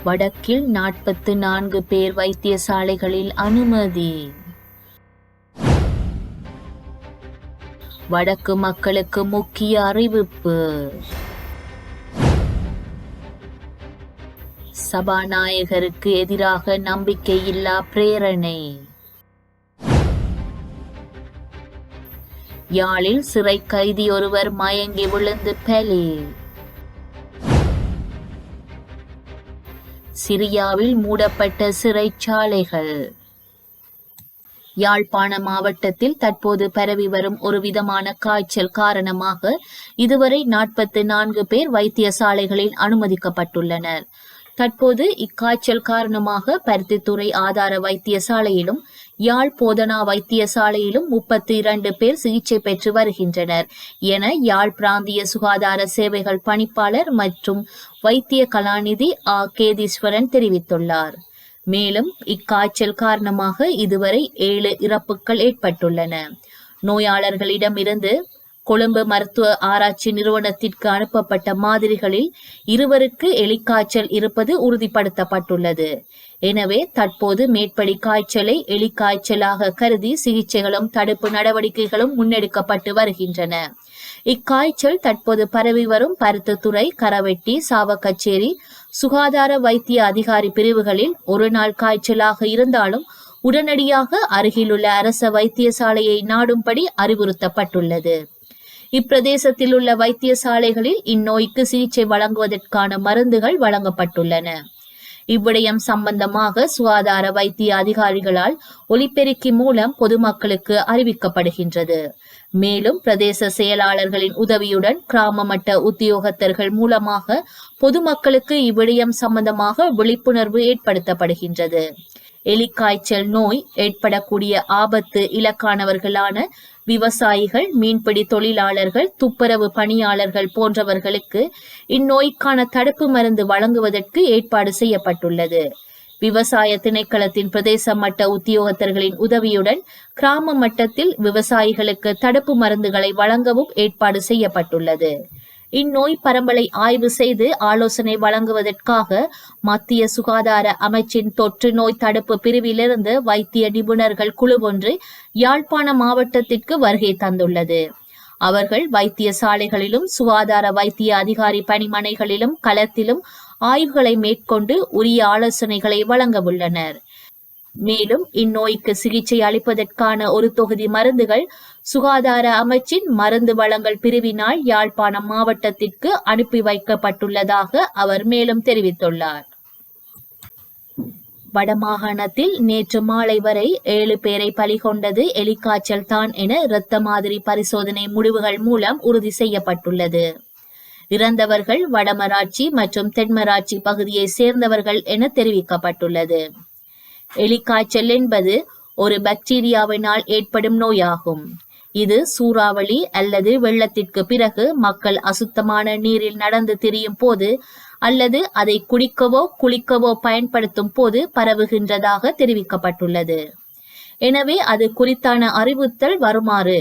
வடக்கில் 44 பேர் வைத்தியசாலைகளில் அனுமதி. வடக்கு மக்களுக்கு முக்கிய அறிவிப்பு. சபாநாயகருக்கு எதிராக நம்பிக்கையில்லா பிரேரணை. யாழில் சிறை கைதி ஒருவர் மயங்கி விழுந்து பலி. சிரியாவில் மூடப்பட்ட சிறைச்சாலைகள். யாழ்ப்பாண மாவட்டத்தில் தற்போது பரவி வரும் ஒரு விதமான காய்ச்சல் காரணமாக இதுவரை 44 பேர் வைத்தியசாலைகளில் அனுமதிக்கப்பட்டுள்ளனர். தற்போது இக்காய்ச்சல் காரணமாக பருத்தித்துறை ஆதார வைத்தியசாலையிலும் யாழ் போதனா வைத்தியசாலையிலும் 32 பேர் சிகிச்சை பெற்று வருகின்றனர் என யாழ் பிராந்திய சுகாதார சேவைகள் பணிப்பாளர் மற்றும் வைத்திய கலாநிதி கேதீஸ்வரன் தெரிவித்துள்ளார். மேலும் இக்காய்ச்சல் காரணமாக இதுவரை 7 இறப்புகள் ஏற்பட்டுள்ளன. நோயாளர்களிடமிருந்து கொழும்பு மருத்துவ ஆராய்ச்சி நிறுவனத்திற்கு அனுப்பப்பட்ட மாதிரிகளில் 2 எலிக்காய்ச்சல் இருப்பது உறுதிப்படுத்தப்பட்டுள்ளது. எனவே தற்போது மேற்படி காய்ச்சலை எலிக்காய்ச்சலாக கருதி சிகிச்சைகளும் தடுப்பு நடவடிக்கைகளும் முன்னெடுக்கப்பட்டு வருகின்றன. இக்காய்ச்சல் தற்போது பரவி வரும் பருத்தித்துறை, கரவெட்டி, சாவக்கச்சேரி சுகாதார வைத்திய அதிகாரி பிரிவுகளில் ஒரு நாள் காய்ச்சலாக இருந்தாலும் உடனடியாக அருகிலுள்ள அரச வைத்தியசாலையை நாடும்படி அறிவுறுத்தப்பட்டுள்ளது. இப்பிரதேசத்தில் உள்ள வைத்தியசாலைகளில் இந்நோய்க்கு சிகிச்சை வழங்குவதற்கான மருந்துகள் வழங்கப்பட்டுள்ளன. இவ்விடயம் சம்பந்தமாக சுகாதார வைத்திய அதிகாரிகளால் ஒலிபெருக்கி மூலம் பொதுமக்களுக்கு அறிவிக்கப்படுகின்றது. மேலும் பிரதேச செயலாளர்களின் உதவியுடன் கிராம மட்ட உத்தியோகத்தர்கள் மூலமாக பொதுமக்களுக்கு இவ்விடயம் சம்பந்தமாக விழிப்புணர்வு ஏற்படுத்தப்படுகின்றது. எலிக்காய்ச்சல் நோய் ஏற்படக்கூடிய ஆபத்து இலக்கானவர்களான விவசாயிகள், மீன்பிடி தொழிலாளர்கள், துப்புரவு பணியாளர்கள் போன்றவர்களுக்கு இந்நோய்க்கான தடுப்பு மருந்து வழங்குவதற்கு ஏற்பாடு செய்யப்பட்டுள்ளது. விவசாய திணைக்களத்தின் பிரதேச மட்ட உத்தியோகத்தர்களின் உதவியுடன் கிராம மட்டத்தில் விவசாயிகளுக்கு தடுப்பு மருந்துகளை வழங்கவும் ஏற்பாடு செய்யப்பட்டுள்ளது. இந்நோய் பரம்பலை ஆய்வு செய்து ஆலோசனை வழங்குவதற்காக மத்திய சுகாதார அமைச்சின் தொற்று நோய் தடுப்பு பிரிவிலிருந்து வைத்திய நிபுணர்கள் குழு ஒன்று யாழ்ப்பாண மாவட்டத்திற்கு வருகை தந்துள்ளது. அவர்கள் வைத்தியசாலைகளிலும் சுகாதார வைத்திய அதிகாரி பணிமனைகளிலும் களத்திலும் ஆய்வுகளை மேற்கொண்டு உரிய ஆலோசனைகளை வழங்க உள்ளனர். மேலும் இந்நோய்க்கு சிகிச்சை அளிப்பதற்கான ஒரு தொகுதி மருந்துகள் சுகாதார அமைச்சின் மருந்து வழங்கல் பிரிவினால் யாழ்ப்பாணம் மாவட்டத்திற்கு அனுப்பி வைக்கப்பட்டுள்ளதாக அவர் மேலும் தெரிவித்துள்ளார். வடமாகாணத்தில் நேற்று மாலை வரை 7 பேரை பலிகொண்டது எலிக்காய்ச்சல் தான் என இரத்த மாதிரி பரிசோதனை முடிவுகள் மூலம் உறுதி செய்யப்பட்டுள்ளது. இறந்தவர்கள் வடமராட்சி மற்றும் தென்மராட்சி பகுதியை சேர்ந்தவர்கள் என தெரிவிக்கப்பட்டுள்ளது. எலிக்காய்ச்சல் என்பது ஒரு பாக்டீரியாவினால் ஏற்படும் நோயாகும். இது சூறாவளி அல்லது வெள்ளத்திற்கு பிறகு மக்கள் அசுத்தமான நீரில் நடந்து திரியும் போது அல்லது அதை குடிக்கவோ குளிக்கவோ பயன்படுத்தும் போது பரவுகின்றதாக தெரிவிக்கப்பட்டுள்ளது. எனவே அது குறித்தான அறிவுறுத்தல் வருமாறு.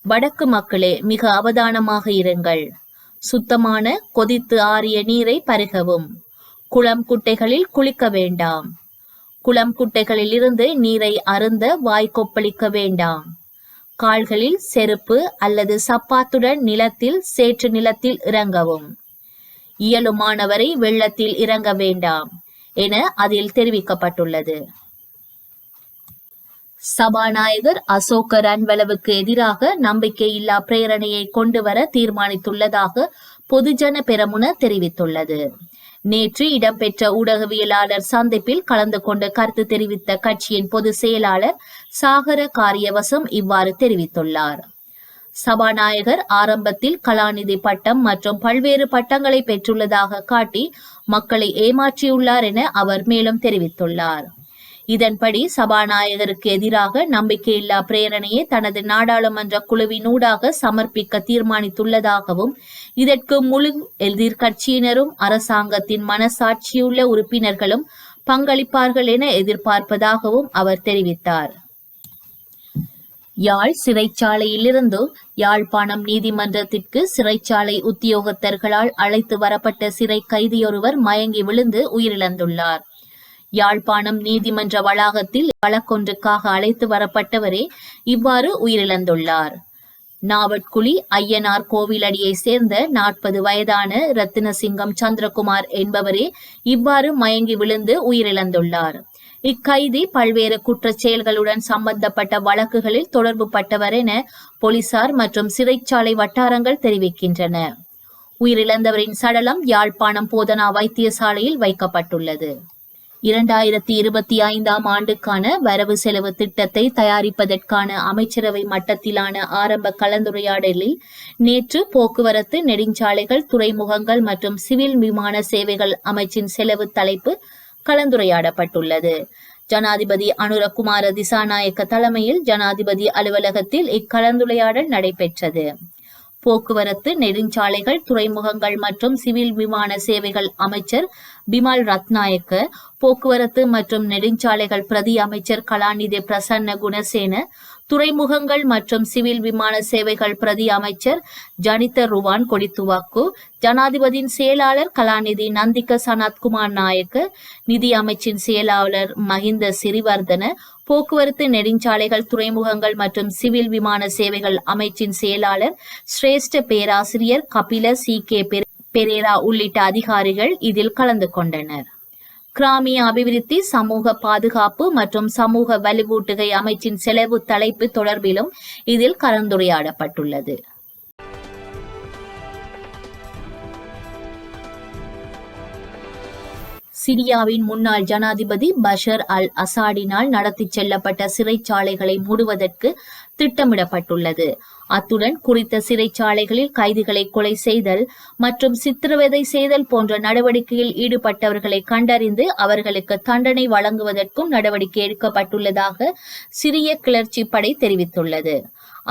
வடக்கு மக்களே, மிக அவதானமாக இருங்கள். சுத்தமான கொதித்து ஆறிய நீரை பருகவும். குளம் குட்டைகளில் குளிக்க வேண்டாம். குளம் குட்டைகளில் இருந்து நீரை அருந்த வாய் கொப்பளிக்க வேண்டாம். கால்களில் செருப்பு அல்லது சப்பாத்துடன் நிலத்தில் சேற்று நிலத்தில் இறங்கவும். இயலுமானவரை வெள்ளத்தில் இறங்க வேண்டாம் என அதில் தெரிவிக்கப்பட்டுள்ளது. சபாநாயகர் அசோக ரன்வலவுக்கு எதிராக நம்பிக்கையில்லா பிரேரணையை கொண்டு வர தீர்மானித்துள்ளதாக பொதுஜன பெரமுன தெரிவித்துள்ளது. நேற்று இடம்பெற்ற ஊடகவியலாளர் சந்திப்பில் கலந்து கொண்டு கருத்து தெரிவித்த கட்சியின் பொதுச் செயலாளர் சாகர காரியவசம் இவ்வாறு தெரிவித்துள்ளார். சபாநாயகர் ஆரம்பத்தில் கலாநிதி பட்டம் மற்றும் பல்வேறு பட்டங்களை பெற்றுள்ளதாக காட்டி மக்களை ஏமாற்றியுள்ளார் என அவர் மேலும் தெரிவித்துள்ளார். இதன்படி சபாநாயகருக்கு எதிராக நம்பிக்கையில்லா பிரேரணையை தனது நாடாளுமன்ற குழுவினூடாக சமர்ப்பிக்க தீர்மானித்துள்ளதாகவும் இதற்கு முழு எதிர்கட்சியினரும் அரசாங்கத்தின் மனசாட்சியுள்ள உறுப்பினர்களும் பங்களிப்பார்கள் என எதிர்பார்ப்பதாகவும் அவர் தெரிவித்தார். யாழ் சிறைச்சாலையிலிருந்து யாழ்ப்பாணம் நீதிமன்றத்திற்கு சிறைச்சாலை உத்தியோகத்தர்களால் அழைத்து வரப்பட்ட சிறை கைதியொருவர் மயங்கி விழுந்து உயிரிழந்துள்ளார். யாழ்ப்பாணம் நீதிமன்ற வளாகத்தில் வழக்கொன்றுக்காக அழைத்து வரப்பட்டவரே இவ்வாறு உயிரிழந்துள்ளார். நாவட்குழி ஐயனார் கோவிலடியை சேர்ந்த 40 வயதான ரத்தினசிங்கம் சந்திரகுமார் என்பவரே இவ்வாறு மயங்கி விழுந்து உயிரிழந்துள்ளார். இக்கைதி பல்வேறு குற்றச் செயல்களுடன் சம்பந்தப்பட்ட வழக்குகளில் தொடர்பு பட்டவர் என போலீசார் மற்றும் சிறைச்சாலை வட்டாரங்கள் தெரிவிக்கின்றன. உயிரிழந்தவரின் சடலம் யாழ்ப்பாணம் போதனா வைத்தியசாலையில் வைக்கப்பட்டுள்ளது. 2025ஆம் ஆண்டுக்கான வரவு செலவு திட்டத்தை தயாரிப்பதற்கான அமைச்சரவை மட்டத்திலான ஆரம்ப கலந்துரையாடலில் நேற்று போக்குவரத்து, நெடுஞ்சாலைகள், துறைமுகங்கள் மற்றும் சிவில் விமான சேவைகள் அமைச்சின் செலவு தலைப்பு கலந்துரையாடப்பட்டுள்ளது. ஜனாதிபதி அனுரகுமார திசாநாயக்க தலைமையில் ஜனாதிபதி அலுவலகத்தில் இக்கலந்துரையாடல் நடைபெற்றது. போக்குவரத்து, நெடுஞ்சாலைகள், துறைமுகங்கள் மற்றும் சிவில் விமான சேவைகள் அமைச்சர் பிமல் ரத்நாயக்க, போக்குவரத்து மற்றும் நெடுஞ்சாலைகள் பிரதி அமைச்சர் கலாநிதி பிரசன்ன குணசேன, துறைமுகங்கள் மற்றும் சிவில் விமான சேவைகள் பிரதி அமைச்சர் ஜனித ருவான் கொடித்துவாக்கு, ஜனாதிபதியின் செயலாளர் கலாநிதி நந்திக சனத்குமார் நாயக்க, நிதி அமைச்சின் செயலாளர் மஹிந்த சிறிவர்தன, போக்குவரத்து, நெடுஞ்சாலைகள், துறைமுகங்கள் மற்றும் சிவில் விமான சேவைகள் அமைச்சின் செயலாளர் சிரேஷ்ட பேராசிரியர் கபில சி.கே. பெரேரா உள்ளிட்ட அதிகாரிகள் இதில் கலந்து கொண்டனர். கிராமிய அபிவிருத்தி, சமூக பாதுகாப்பு மற்றும் சமூக வலுவூட்டுகை அமைச்சின் செலவு தலைப்பு தொடர்பிலும் இதில் கலந்துரையாடப்பட்டுள்ளது. சிரியாவின் முன்னாள் ஜனாதிபதி பஷர் அல் அசாடினால் நடத்தி செல்லப்பட்ட சிறைச்சாலைகளை மூடுவதற்கு திட்டமிடப்பட்டுள்ளது. அத்துடன் குறித்த சிறைச்சாலைகளில் கைதிகளை கொலை செய்தல் மற்றும் சித்திரவதை செய்தல் போன்ற நடவடிக்கையில் ஈடுபட்டவர்களை கண்டறிந்து அவர்களுக்கு தண்டனை வழங்குவதற்கும் நடவடிக்கை எடுக்கப்பட்டுள்ளதாக சிரிய கிளர்ச்சி படை தெரிவித்துள்ளது.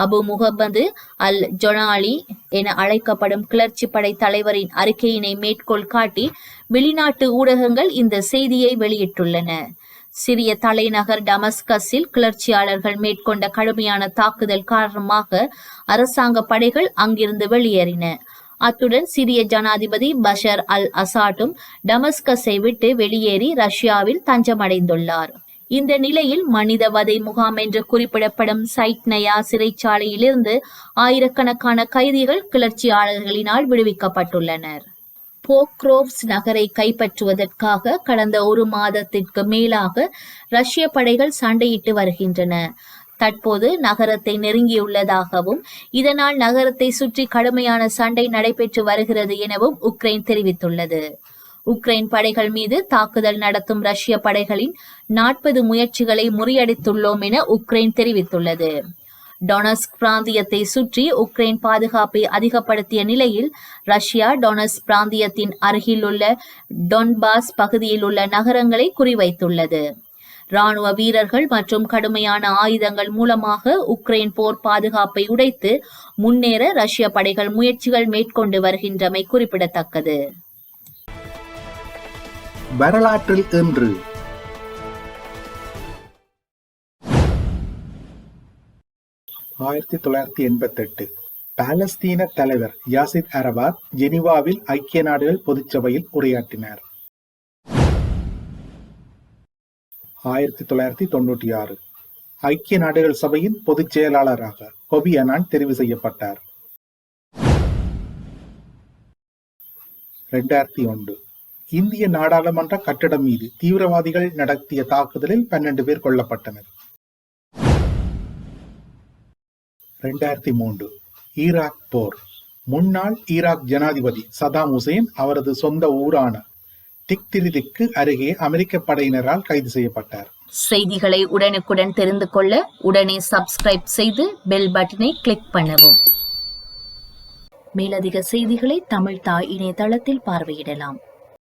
அபு முகமது அல் ஜொனாலி என அழைக்கப்படும் கிளர்ச்சி படை தலைவரின் அறிக்கையினை மேற்கோள் காட்டி வெளிநாட்டு ஊடகங்கள் இந்த செய்தியை வெளியிட்டுள்ளன. சிரிய தலைநகர் டமஸ்கஸில் கிளர்ச்சியாளர்கள் மேற்கொண்ட கடுமையான தாக்குதல் காரணமாக அரசாங்க படைகள் அங்கிருந்து வெளியேறின. அத்துடன் சிரிய ஜனாதிபதி பஷர் அல் அசாடும் டமஸ்கஸை விட்டு வெளியேறி ரஷ்யாவில் தஞ்சமடைந்துள்ளார். இந்த நிலையில் மனித வதை முகாம் என்று குறிப்பிடப்படும் சைட்னயா சிறைச்சாலையிலிருந்து ஆயிரக்கணக்கான கைதிகள் கிளர்ச்சியாளர்களினால் விடுவிக்கப்பட்டுள்ளனர். போக்ரோவ்ஸ் நகரை கைப்பற்றுவதற்காக கடந்த 1 மாதத்திற்கு மேலாக ரஷ்ய படைகள் சண்டையிட்டு வருகின்றன. தற்போது நகரத்தை நெருங்கியுள்ளதாகவும் இதனால் நகரத்தை சுற்றி கடுமையான சண்டை நடைபெற்று வருகிறது எனவும் உக்ரைன் தெரிவித்துள்ளது. உக்ரைன் படைகள் மீது தாக்குதல் நடத்தும் ரஷ்ய படைகளின் 40 முயற்சிகளை முறியடித்துள்ளோம் என உக்ரைன் தெரிவித்துள்ளது. டொனஸ்க் பிராந்தியத்தை சுற்றி உக்ரைன் பாதுகாப்பை அதிகப்படுத்திய நிலையில் ரஷ்யா டொனஸ்க் பிராந்தியத்தின் அருகில் உள்ள டொன்பாஸ் பகுதியில் உள்ள நகரங்களை குறிவைத்துள்ளது. ராணுவ வீரர்கள் மற்றும் கடுமையான ஆயுதங்கள் மூலமாக உக்ரைன் போர் பாதுகாப்பை உடைத்து முன்னேற ரஷ்ய படைகள் முயற்சிகள் மேற்கொண்டு வருகின்றமை குறிப்பிடத்தக்கது. வரலாற்றில் இன்று 1988 பாலஸ்தீன தலைவர் யாசிர் அரபாத் ஜெனீவாவில் ஐக்கிய நாடுகள் பொதுச்சபையில் உரையாற்றினார். 1996 ஐக்கிய நாடுகள் சபையின் பொதுச் செயலாளராக கொபி அனான் தெரிவு செய்யப்பட்டார். 2001 இந்திய நாடாளுமன்ற கட்டடம் மீது தீவிரவாதிகள் நடத்திய தாக்குதலில் 12 பேர் கொல்லப்பட்டனர். 2003 ஈராக் போர். முன்னாள் ஈராக் ஜனாதிபதி சதாம் ஹுசேன் அவரது சொந்த ஊரான திக்திரிதிக்கு அருகே அமெரிக்க படையினரால் கைது செய்யப்பட்டார். செய்திகளை உடனுக்குடன் தெரிந்து கொள்ள உடனே சப்ஸ்கிரைப் செய்து பெல் பட்டனை கிளிக் பண்ணவும். மேலதிக செய்திகளை தமிழ் தாய் இணையதளத்தில் பார்வையிடலாம்.